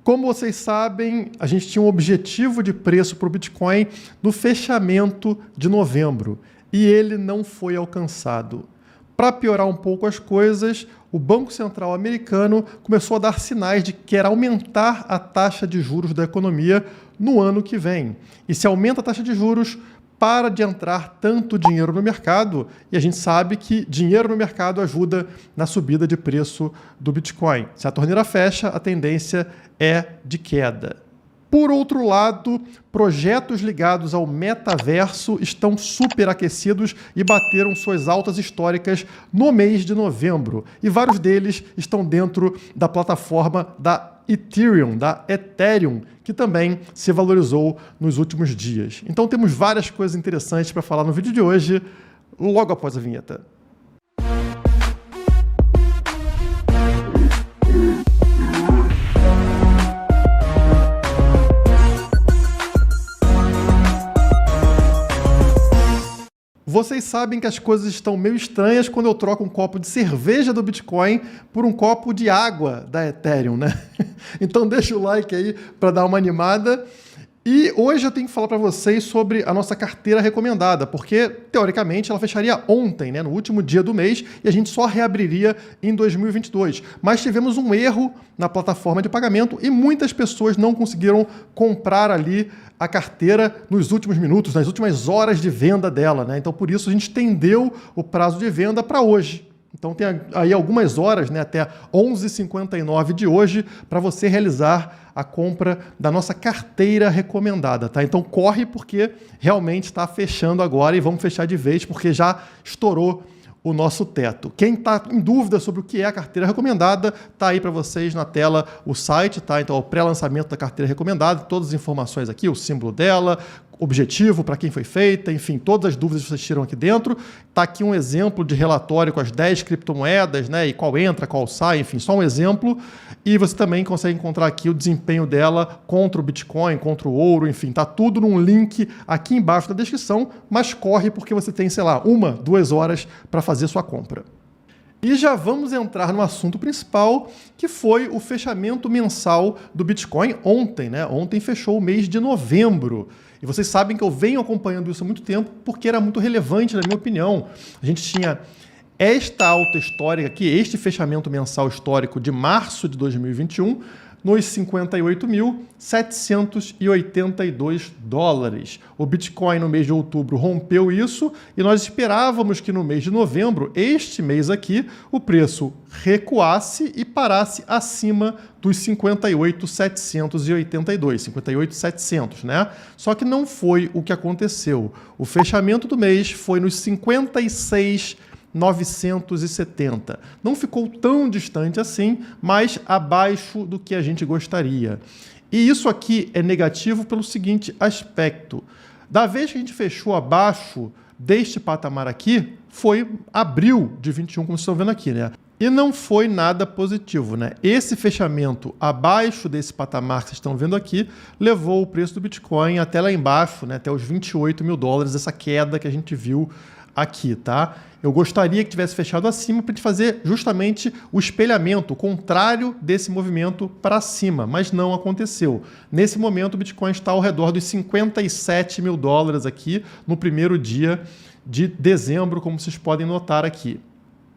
Como vocês sabem, a gente tinha um objetivo de preço para o Bitcoin no fechamento de novembro e ele não foi alcançado. Para piorar um pouco as coisas, o Banco Central americano começou a dar sinais de que quer aumentar a taxa de juros da economia no ano que vem. E se aumenta a taxa de juros, para de entrar tanto dinheiro no mercado, e a gente sabe que dinheiro no mercado ajuda na subida de preço do Bitcoin. Se a torneira fecha, a tendência é de queda. Por outro lado, projetos ligados ao metaverso estão superaquecidos e bateram suas altas históricas no mês de novembro. E vários deles estão dentro da plataforma da Ethereum, que também se valorizou nos últimos dias. Então temos várias coisas interessantes para falar no vídeo de hoje, logo após a vinheta. Vocês sabem que as coisas estão meio estranhas quando eu troco um copo de cerveja do Bitcoin por um copo de água da Ethereum, né? Então deixa o like aí para dar uma animada. E hoje eu tenho que falar para vocês sobre a nossa carteira recomendada, porque, teoricamente, ela fecharia ontem, né, no último dia do mês, e a gente só reabriria em 2022. Mas tivemos um erro na plataforma de pagamento e muitas pessoas não conseguiram comprar ali a carteira nos últimos minutos, nas últimas horas de venda dela, né? Então, por isso, a gente estendeu o prazo de venda para hoje. Então tem aí algumas horas, né, até 11h59 de hoje, para você realizar a compra da nossa carteira recomendada, tá? Então corre porque realmente está fechando agora e vamos fechar de vez porque já estourou o nosso teto. Quem está em dúvida sobre o que é a carteira recomendada, está aí para vocês na tela o site, tá? Então, o pré-lançamento da carteira recomendada, todas as informações aqui, o símbolo dela, objetivo para quem foi feita, enfim, todas as dúvidas que vocês tiram aqui dentro. Está aqui um exemplo de relatório com as 10 criptomoedas, né? E qual entra, qual sai, enfim, só um exemplo. E você também consegue encontrar aqui o desempenho dela contra o Bitcoin, contra o ouro, enfim, está tudo num link aqui embaixo da descrição, mas corre porque você tem, sei lá, 1-2 horas para fazer sua compra. E já vamos entrar no assunto principal, que foi o fechamento mensal do Bitcoin ontem, né? Ontem fechou o mês de novembro. E vocês sabem que eu venho acompanhando isso há muito tempo, porque era muito relevante, na minha opinião. A gente tinha esta alta histórica aqui, este fechamento mensal histórico de março de 2021, nos 58.782 dólares. O Bitcoin no mês de outubro rompeu isso e nós esperávamos que no mês de novembro, este mês aqui, o preço recuasse e parasse acima dos 58.782, 58.700, né? Só que não foi o que aconteceu. O fechamento do mês foi nos 56.970. Não ficou tão distante assim, mas abaixo do que a gente gostaria. E isso aqui é negativo pelo seguinte aspecto. Da vez que a gente fechou abaixo deste patamar aqui, foi abril de 21, como vocês estão vendo aqui, né? E não foi nada positivo, né? Esse fechamento abaixo desse patamar que vocês estão vendo aqui levou o preço do Bitcoin até lá embaixo, né? Até os 28 mil dólares, essa queda que a gente viu aqui, tá? Eu gostaria que tivesse fechado acima para a gente fazer justamente o espelhamento, o contrário desse movimento para cima, mas não aconteceu. Nesse momento, o Bitcoin está ao redor dos 57 mil dólares aqui no primeiro dia de dezembro, como vocês podem notar aqui.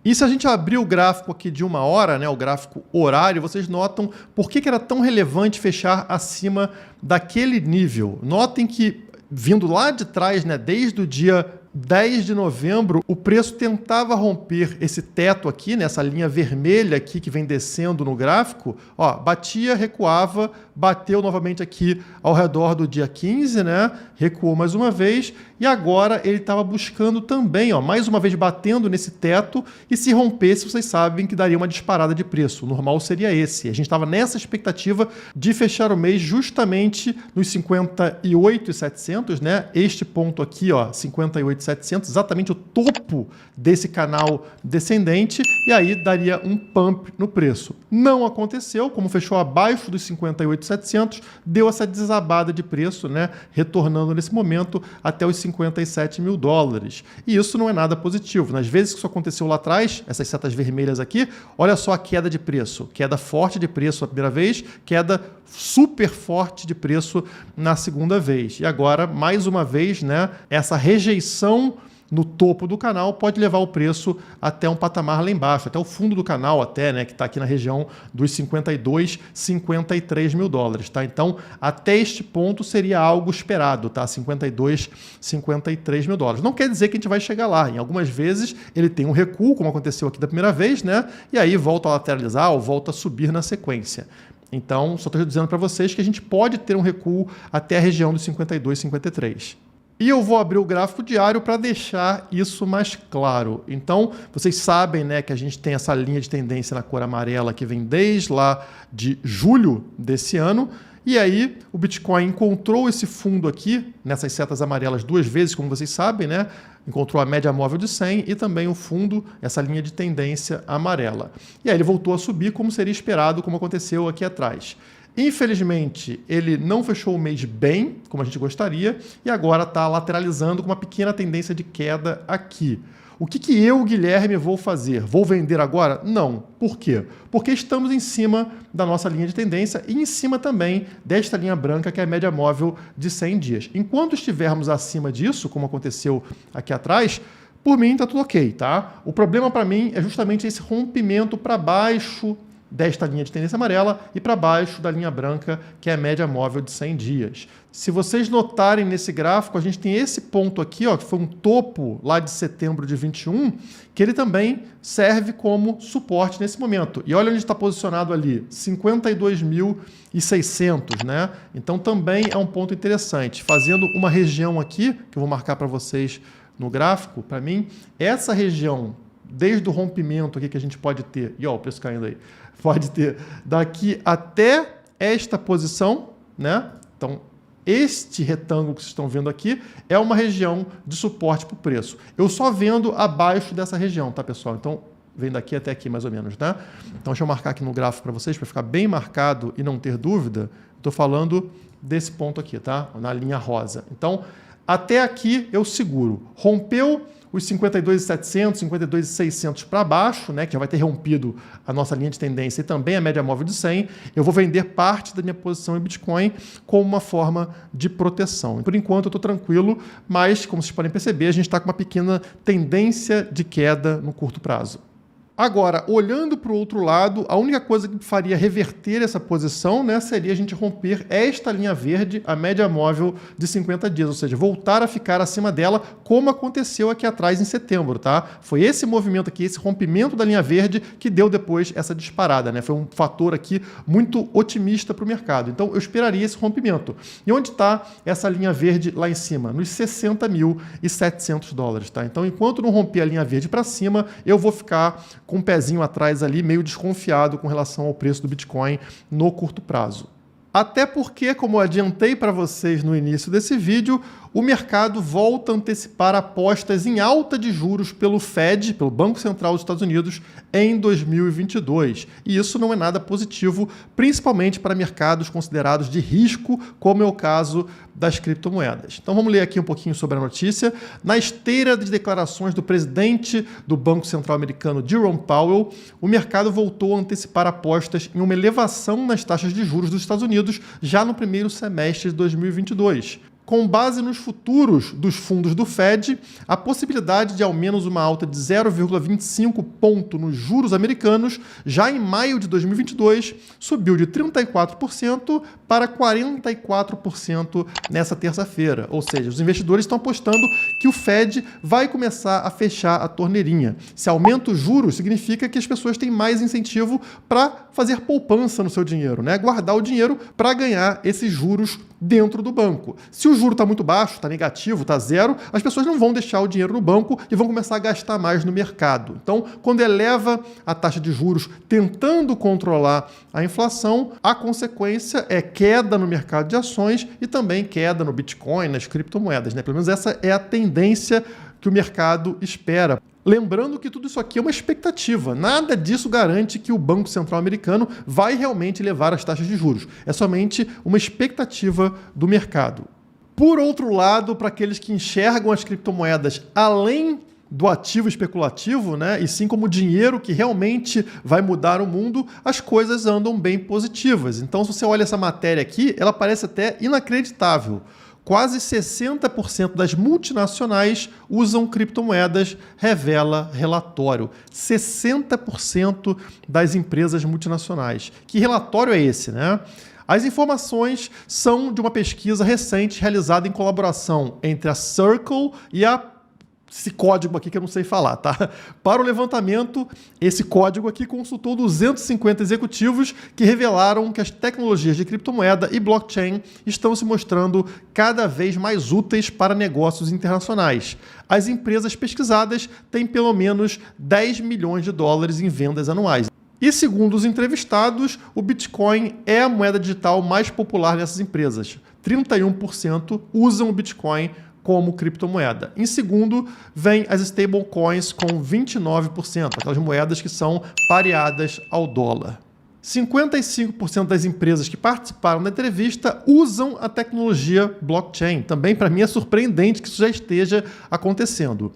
E se a gente abrir o gráfico aqui de 1 hora, né, o gráfico horário, vocês notam por que era tão relevante fechar acima daquele nível. Notem que, vindo lá de trás, né, desde o dia 10 de novembro, o preço tentava romper esse teto aqui, nessa linha vermelha aqui que vem descendo no gráfico, ó, batia, recuava, bateu novamente aqui ao redor do dia 15, né? Recuou mais uma vez e agora ele estava buscando também, ó, mais uma vez batendo nesse teto e se rompesse, vocês sabem que daria uma disparada de preço. O normal seria esse. A gente estava nessa expectativa de fechar o mês justamente nos 58.700, né? Este ponto aqui, ó, 58.700, 58.700, exatamente o topo desse canal descendente, e aí daria um pump no preço. Não aconteceu, como fechou abaixo dos 58.700, deu essa desabada de preço, né, retornando nesse momento até os 57 mil dólares. E isso não é nada positivo. Nas vezes que isso aconteceu lá atrás, essas setas vermelhas aqui, olha só a queda de preço. Queda forte de preço a primeira vez, queda super forte de preço na segunda vez. E agora, mais uma vez, né, essa rejeição no topo do canal pode levar o preço até um patamar lá embaixo, até o fundo do canal até, né, que está aqui na região dos 52, 53 mil dólares, tá? Então, até este ponto seria algo esperado, tá? 52, 53 mil dólares. Não quer dizer que a gente vai chegar lá. Em algumas vezes ele tem um recuo, como aconteceu aqui da primeira vez, né? E aí volta a lateralizar ou volta a subir na sequência. Então, só estou dizendo para vocês que a gente pode ter um recuo até a região dos 52, 53. E eu vou abrir o gráfico diário para deixar isso mais claro. Então, vocês sabem, né, que a gente tem essa linha de tendência na cor amarela que vem desde lá de julho desse ano. E aí o Bitcoin encontrou esse fundo aqui, nessas setas amarelas duas vezes, como vocês sabem, né? Encontrou a média móvel de 100 e também o fundo, essa linha de tendência amarela. E aí ele voltou a subir como seria esperado, como aconteceu aqui atrás. Infelizmente, ele não fechou o mês bem, como a gente gostaria, e agora está lateralizando com uma pequena tendência de queda aqui. O que eu, Guilherme, vou fazer? Vou vender agora? Não. Por quê? Porque estamos em cima da nossa linha de tendência e em cima também desta linha branca, que é a média móvel de 100 dias. Enquanto estivermos acima disso, como aconteceu aqui atrás, por mim está tudo ok, tá? O problema para mim é justamente esse rompimento para baixo desta linha de tendência amarela e para baixo da linha branca, que é a média móvel de 100 dias. Se vocês notarem nesse gráfico, a gente tem esse ponto aqui, ó, que foi um topo lá de setembro de 21, que ele também serve como suporte nesse momento. E olha onde está posicionado ali, 52.600, né? Então também é um ponto interessante. Fazendo uma região aqui, que eu vou marcar para vocês no gráfico, para mim, essa região, desde o rompimento aqui que a gente pode ter, e ó, o preço caindo aí, pode ter daqui até esta posição, né? Então, este retângulo que vocês estão vendo aqui é uma região de suporte para o preço. Eu só vendo abaixo dessa região, tá, pessoal? Então, vem daqui até aqui, mais ou menos, né? Então, deixa eu marcar aqui no gráfico para vocês, para ficar bem marcado e não ter dúvida. Estou falando desse ponto aqui, tá? Na linha rosa. Então, até aqui eu seguro. Rompeu os 52.700, 52.600 para baixo, né, que já vai ter rompido a nossa linha de tendência e também a média móvel de 100, eu vou vender parte da minha posição em Bitcoin como uma forma de proteção. Por enquanto eu estou tranquilo, mas como vocês podem perceber, a gente está com uma pequena tendência de queda no curto prazo. Agora, olhando para o outro lado, a única coisa que faria reverter essa posição, né, seria a gente romper esta linha verde, a média móvel de 50 dias, ou seja, voltar a ficar acima dela, como aconteceu aqui atrás em setembro, tá? Foi esse movimento aqui, esse rompimento da linha verde que deu depois essa disparada, né? Foi um fator aqui muito otimista para o mercado. Então, eu esperaria esse rompimento. E onde está essa linha verde lá em cima? Nos 60.700 dólares, tá? Então, enquanto não romper a linha verde para cima, eu vou ficar com um pezinho atrás ali, meio desconfiado com relação ao preço do Bitcoin no curto prazo. Até porque, como eu adiantei para vocês no início desse vídeo, o mercado volta a antecipar apostas em alta de juros pelo Fed, pelo Banco Central dos Estados Unidos, em 2022. E isso não é nada positivo, principalmente para mercados considerados de risco, como é o caso das criptomoedas. Então vamos ler aqui um pouquinho sobre a notícia. Na esteira de declarações do presidente do Banco Central americano, Jerome Powell, o mercado voltou a antecipar apostas em uma elevação nas taxas de juros dos Estados Unidos já no primeiro semestre de 2022. Com base nos futuros dos fundos do Fed, a possibilidade de ao menos uma alta de 0,25 ponto nos juros americanos já em maio de 2022 subiu de 34% para 44% nessa terça-feira. Ou seja, os investidores estão apostando que o Fed vai começar a fechar a torneirinha. Se aumenta os juros, significa que as pessoas têm mais incentivo para fazer poupança no seu dinheiro, né? Guardar o dinheiro para ganhar esses juros dentro do banco. Se o juro está muito baixo, está negativo, está zero, as pessoas não vão deixar o dinheiro no banco e vão começar a gastar mais no mercado. Então, quando eleva a taxa de juros tentando controlar a inflação, a consequência é queda no mercado de ações e também queda no Bitcoin, nas criptomoedas, né? Pelo menos essa é a tendência que o mercado espera. Lembrando que tudo isso aqui é uma expectativa. Nada disso garante que o Banco Central americano vai realmente elevar as taxas de juros. É somente uma expectativa do mercado. Por outro lado, para aqueles que enxergam as criptomoedas além do ativo especulativo, né, e sim como dinheiro que realmente vai mudar o mundo, as coisas andam bem positivas. Então, se você olha essa matéria aqui, ela parece até inacreditável. Quase 60% das multinacionais usam criptomoedas, revela relatório. 60% das empresas multinacionais. Que relatório é esse, né? As informações são de uma pesquisa recente realizada em colaboração entre a Circle e esse código aqui que eu não sei falar, tá? Para o levantamento, esse código aqui consultou 250 executivos que revelaram que as tecnologias de criptomoeda e blockchain estão se mostrando cada vez mais úteis para negócios internacionais. As empresas pesquisadas têm pelo menos 10 milhões de dólares em vendas anuais. E segundo os entrevistados, o Bitcoin é a moeda digital mais popular dessas empresas. 31% usam o Bitcoin como criptomoeda. Em segundo, vem as stablecoins com 29%, aquelas moedas que são pareadas ao dólar. 55% das empresas que participaram da entrevista usam a tecnologia blockchain. Também, para mim, é surpreendente que isso já esteja acontecendo.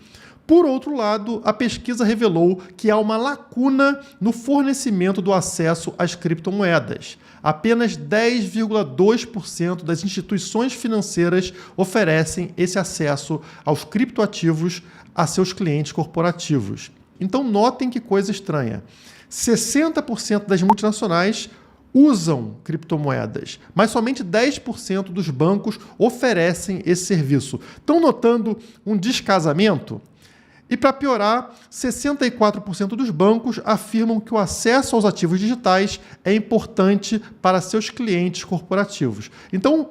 Por outro lado, a pesquisa revelou que há uma lacuna no fornecimento do acesso às criptomoedas. Apenas 10,2% das instituições financeiras oferecem esse acesso aos criptoativos a seus clientes corporativos. Então, notem que coisa estranha. 60% das multinacionais usam criptomoedas, mas somente 10% dos bancos oferecem esse serviço. Estão notando um descasamento? E para piorar, 64% dos bancos afirmam que o acesso aos ativos digitais é importante para seus clientes corporativos. Então,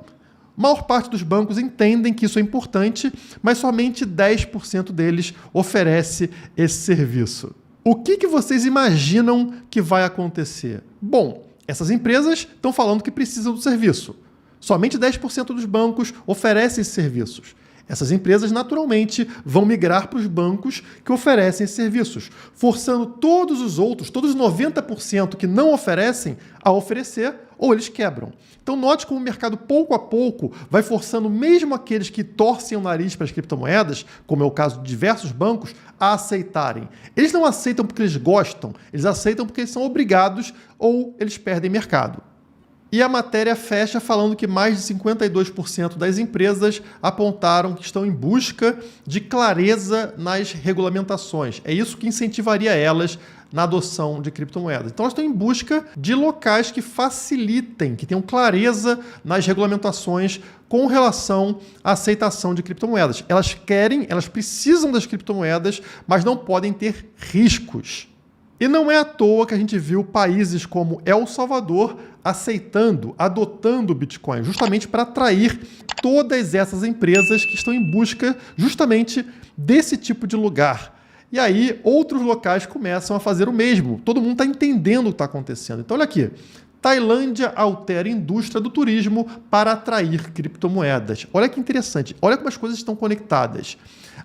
a maior parte dos bancos entendem que isso é importante, mas somente 10% deles oferece esse serviço. O que vocês imaginam que vai acontecer? Bom, essas empresas estão falando que precisam do serviço. Somente 10% dos bancos oferecem esses serviços. Essas empresas, naturalmente, vão migrar para os bancos que oferecem esses serviços, forçando todos os outros, todos os 90% que não oferecem, a oferecer, ou eles quebram. Então, note como o mercado, pouco a pouco, vai forçando mesmo aqueles que torcem o nariz para as criptomoedas, como é o caso de diversos bancos, a aceitarem. Eles não aceitam porque eles gostam, eles aceitam porque eles são obrigados ou eles perdem mercado. E a matéria fecha falando que mais de 52% das empresas apontaram que estão em busca de clareza nas regulamentações. É isso que incentivaria elas na adoção de criptomoedas. Então, elas estão em busca de locais que facilitem, que tenham clareza nas regulamentações com relação à aceitação de criptomoedas. Elas precisam das criptomoedas, mas não podem ter riscos. E não é à toa que a gente viu países como El Salvador adotando o Bitcoin, justamente para atrair todas essas empresas que estão em busca justamente desse tipo de lugar. E aí, outros locais começam a fazer o mesmo. Todo mundo está entendendo o que está acontecendo. Então, olha aqui. Tailândia altera a indústria do turismo para atrair criptomoedas. Olha que interessante. Olha como as coisas estão conectadas.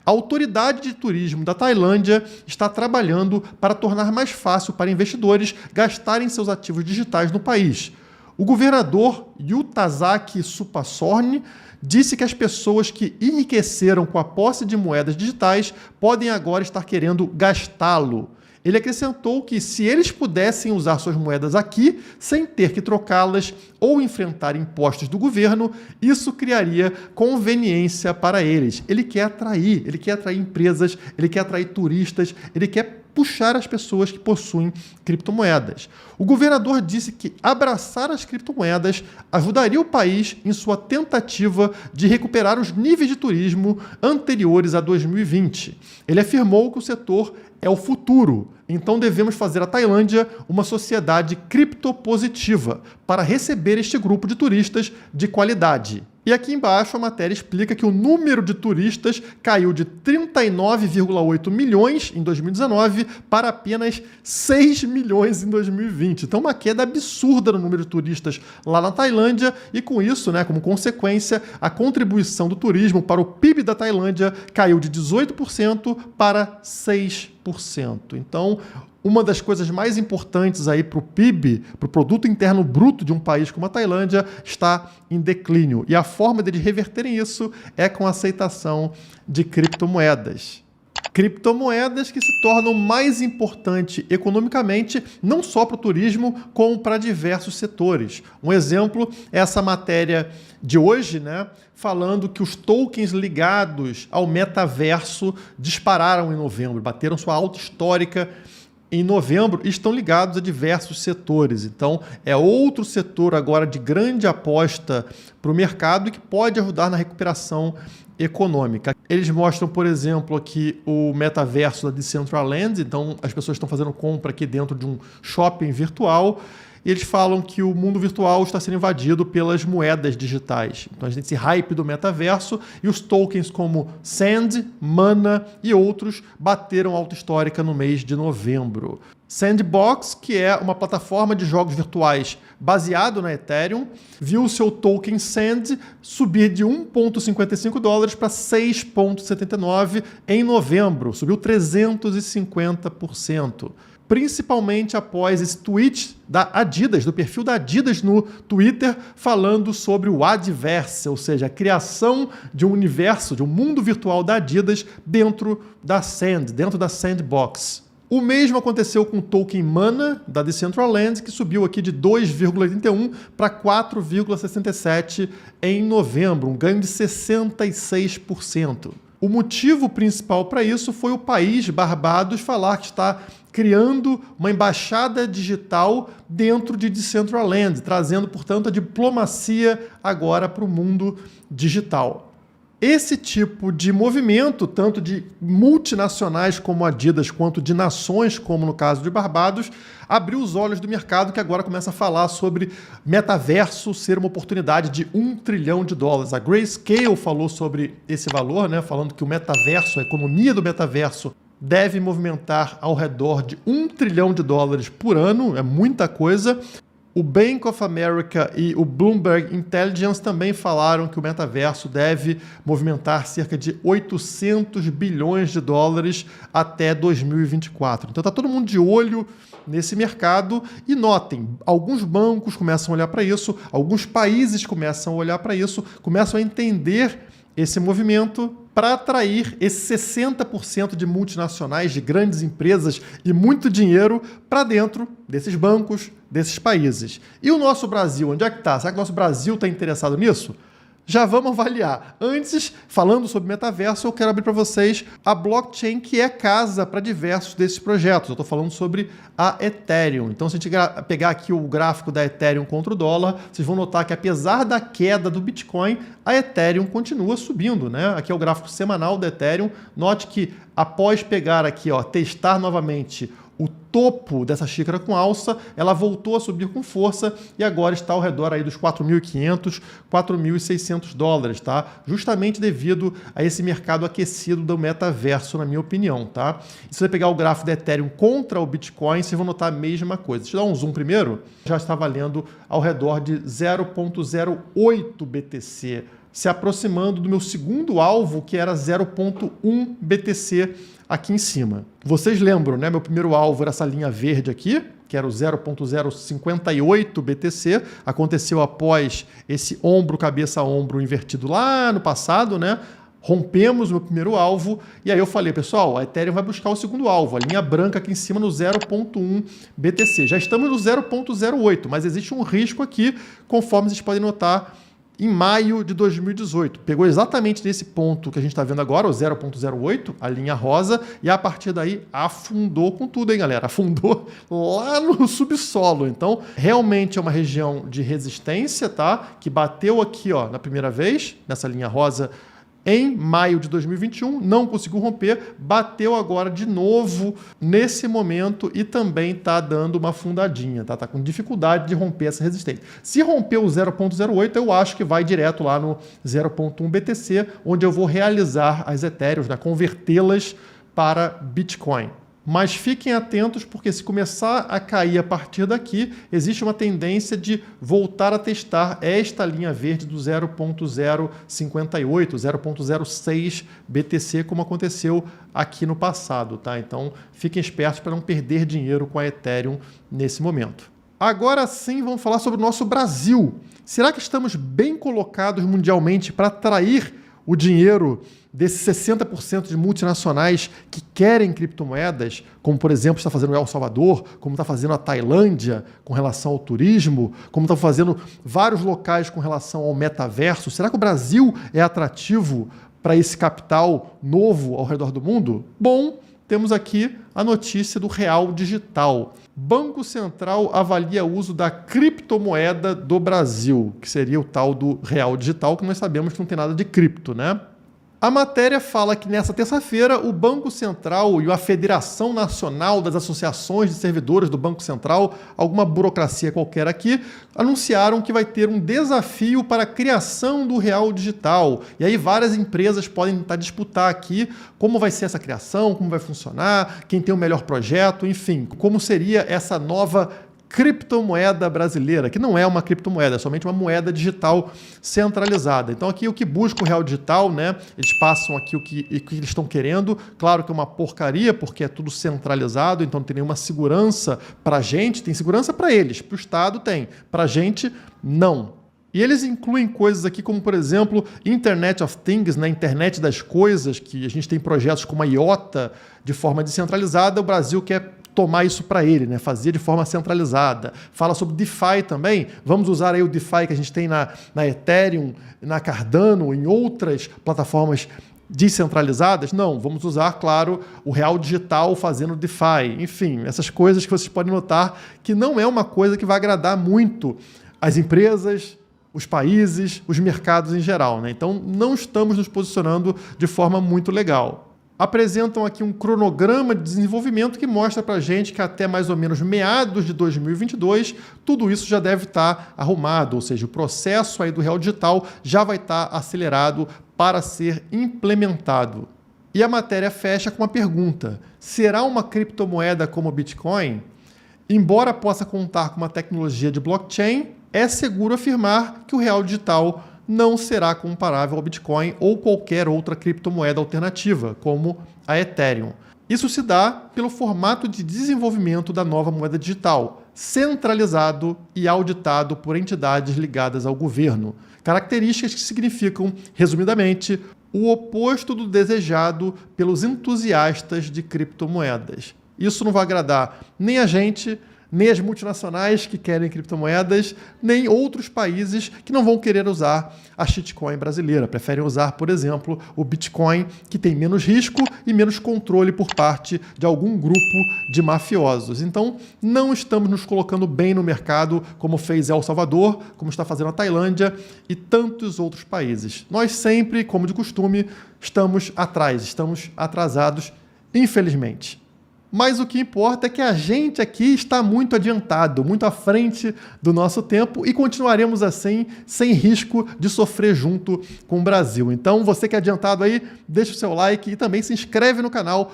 A autoridade de turismo da Tailândia está trabalhando para tornar mais fácil para investidores gastarem seus ativos digitais no país. O governador Yutazaki Supasorn disse que as pessoas que enriqueceram com a posse de moedas digitais podem agora estar querendo gastá-lo. Ele acrescentou que se eles pudessem usar suas moedas aqui, sem ter que trocá-las ou enfrentar impostos do governo, isso criaria conveniência para eles. Ele quer atrair empresas, ele quer atrair turistas, ele quer puxar as pessoas que possuem criptomoedas. O governador disse que abraçar as criptomoedas ajudaria o país em sua tentativa de recuperar os níveis de turismo anteriores a 2020. Ele afirmou que o setor é o futuro, então devemos fazer a Tailândia uma sociedade criptopositiva para receber este grupo de turistas de qualidade. E aqui embaixo a matéria explica que o número de turistas caiu de 39,8 milhões em 2019 para apenas 6 milhões em 2020. Então uma queda absurda no número de turistas lá na Tailândia e com isso, né, como consequência, a contribuição do turismo para o PIB da Tailândia caiu de 18% para 6%. Então, uma das coisas mais importantes aí para o PIB, para o Produto Interno Bruto de um país como a Tailândia, está em declínio. E a forma deles reverterem isso é com a aceitação de criptomoedas. Criptomoedas que se tornam mais importantes economicamente, não só para o turismo, como para diversos setores. Um exemplo é essa matéria de hoje, né, falando que os tokens ligados ao metaverso dispararam em novembro, bateram sua alta histórica em novembro e estão ligados a diversos setores. Então, é outro setor agora de grande aposta para o mercado e que pode ajudar na recuperação econômica. Eles mostram, por exemplo, aqui o metaverso da Decentraland. Então, as pessoas estão fazendo compra aqui dentro de um shopping virtual. E eles falam que o mundo virtual está sendo invadido pelas moedas digitais. Então a gente tem esse hype do metaverso e os tokens como Sand, Mana e outros bateram alta histórica no mês de novembro. Sandbox, que é uma plataforma de jogos virtuais baseado na Ethereum, viu seu token Sand subir de $1,55 para 6,79 em novembro, subiu 350%. Principalmente após esse tweet da Adidas, do perfil da Adidas no Twitter, falando sobre o Adverse, ou seja, a criação de um universo, de um mundo virtual da Adidas dentro da Sand, dentro da Sandbox. O mesmo aconteceu com o token Mana da Decentraland, que subiu aqui de 2,81 para 4,67 em novembro, um ganho de 66%. O motivo principal para isso foi o país Barbados falar que está criando uma embaixada digital dentro de Decentraland, trazendo, portanto, a diplomacia agora para o mundo digital. Esse tipo de movimento, tanto de multinacionais como a Adidas, quanto de nações, como no caso de Barbados, abriu os olhos do mercado que agora começa a falar sobre metaverso ser uma oportunidade de $1 trilhão. A Grayscale falou sobre esse valor, né, falando que o metaverso, a economia do metaverso, deve movimentar ao redor de $1 trilhão por ano, é muita coisa. O Bank of America e o Bloomberg Intelligence também falaram que o metaverso deve movimentar cerca de $800 bilhões até 2024. Então está todo mundo de olho nesse mercado e notem, alguns bancos começam a olhar para isso, alguns países começam a olhar para isso, começam a entender esse movimento para atrair esses 60% de multinacionais, de grandes empresas e muito dinheiro para dentro desses bancos, desses países. E o nosso Brasil, onde é que está? Será que o nosso Brasil está interessado nisso? Já vamos avaliar. Antes, falando sobre metaverso, eu quero abrir para vocês a blockchain que é casa para diversos desses projetos. Eu estou falando sobre a Ethereum. Então, se a gente pegar aqui o gráfico da Ethereum contra o dólar, vocês vão notar que apesar da queda do Bitcoin, a Ethereum continua subindo, né? Aqui é o gráfico semanal da Ethereum. Note que após pegar aqui, ó, testar novamente o topo dessa xícara com alça, ela voltou a subir com força e agora está ao redor aí dos $4.500, $4.600, tá? Justamente devido a esse mercado aquecido do metaverso, na minha opinião, tá? E se você pegar o gráfico da Ethereum contra o Bitcoin, vocês vão notar a mesma coisa. Deixa eu dar um zoom primeiro. Já está valendo ao redor de 0,08 BTC, se aproximando do meu segundo alvo, que era 0,1 BTC aqui em cima. Vocês lembram, né? Meu primeiro alvo era essa linha verde aqui, que era o 0,058 BTC. Aconteceu após esse ombro, cabeça, ombro invertido lá no passado, né? Rompemos o meu primeiro alvo e aí eu falei, pessoal, a Ethereum vai buscar o segundo alvo, a linha branca aqui em cima no 0,1 BTC. Já estamos no 0,08, mas existe um risco aqui, conforme vocês podem notar, em maio de 2018. Pegou exatamente nesse ponto que a gente está vendo agora, o 0,08, a linha rosa, e a partir daí afundou com tudo, hein, galera? Afundou lá no subsolo. Então, realmente é uma região de resistência, tá? Que bateu aqui, ó, na primeira vez, nessa linha rosa em maio de 2021, não conseguiu romper, bateu agora de novo nesse momento e também está dando uma fundadinha, tá? Tá com dificuldade de romper essa resistência. Se romper o 0.08, eu acho que vai direto lá no 0.1 BTC, onde eu vou realizar as Ethereums, né? Convertê-las para Bitcoin. Mas fiquem atentos, porque se começar a cair a partir daqui, existe uma tendência de voltar a testar esta linha verde do 0.058, 0.06 BTC, como aconteceu aqui no passado, tá? Então, fiquem espertos para não perder dinheiro com a Ethereum nesse momento. Agora sim, vamos falar sobre o nosso Brasil. Será que estamos bem colocados mundialmente para atrair o dinheiro desses 60% de multinacionais que querem criptomoedas, como, por exemplo, está fazendo o El Salvador, como está fazendo a Tailândia com relação ao turismo, como está fazendo vários locais com relação ao metaverso? Será que o Brasil é atrativo para esse capital novo ao redor do mundo? Bom, temos aqui a notícia do Real Digital. Banco Central avalia o uso da criptomoeda do Brasil, que seria o tal do Real Digital, que nós sabemos que não tem nada de cripto, né? A matéria fala que nessa terça-feira o Banco Central e a Federação Nacional das Associações de Servidores do Banco Central, alguma burocracia qualquer aqui, anunciaram que vai ter um desafio para a criação do Real Digital. E aí várias empresas podem tentar disputar aqui como vai ser essa criação, como vai funcionar, quem tem o melhor projeto, enfim, como seria essa nova criptomoeda brasileira, que não é uma criptomoeda, é somente uma moeda digital centralizada. Então aqui o que busca o Real Digital, né? Eles passam aqui o que eles estão querendo. Claro que é uma porcaria, porque é tudo centralizado, então não tem nenhuma segurança para a gente. Tem segurança para eles, para o Estado tem, para a gente não. E eles incluem coisas aqui como, por exemplo, Internet of Things, na internet das coisas, que a gente tem projetos como a IOTA de forma descentralizada. O Brasil quer tomar isso para ele, né? Fazer de forma centralizada. Fala sobre DeFi também. Vamos usar aí o DeFi que a gente tem na Ethereum, na Cardano, em outras plataformas descentralizadas? Não, vamos usar, claro, o Real Digital fazendo DeFi. Enfim, essas coisas que vocês podem notar que não é uma coisa que vai agradar muito as empresas, os países, os mercados em geral, né? Então, não estamos nos posicionando de forma muito legal. Apresentam aqui um cronograma de desenvolvimento que mostra para a gente que até mais ou menos meados de 2022, tudo isso já deve estar arrumado, ou seja, o processo aí do Real Digital já vai estar acelerado para ser implementado. E a matéria fecha com uma pergunta: será uma criptomoeda como o Bitcoin? Embora possa contar com uma tecnologia de blockchain, é seguro afirmar que o Real Digital não será comparável ao Bitcoin ou qualquer outra criptomoeda alternativa, como a Ethereum. Isso se dá pelo formato de desenvolvimento da nova moeda digital, centralizado e auditado por entidades ligadas ao governo. Características que significam, resumidamente, o oposto do desejado pelos entusiastas de criptomoedas. Isso não vai agradar nem a gente, nem as multinacionais que querem criptomoedas, nem outros países que não vão querer usar a shitcoin brasileira. Preferem usar, por exemplo, o Bitcoin, que tem menos risco e menos controle por parte de algum grupo de mafiosos. Então, não estamos nos colocando bem no mercado, como fez El Salvador, como está fazendo a Tailândia e tantos outros países. Nós sempre, como de costume, estamos atrás, estamos atrasados, infelizmente. Mas o que importa é que a gente aqui está muito adiantado, muito à frente do nosso tempo e continuaremos assim, sem risco de sofrer junto com o Brasil. Então, você que é adiantado aí, deixa o seu like e também se inscreve no canal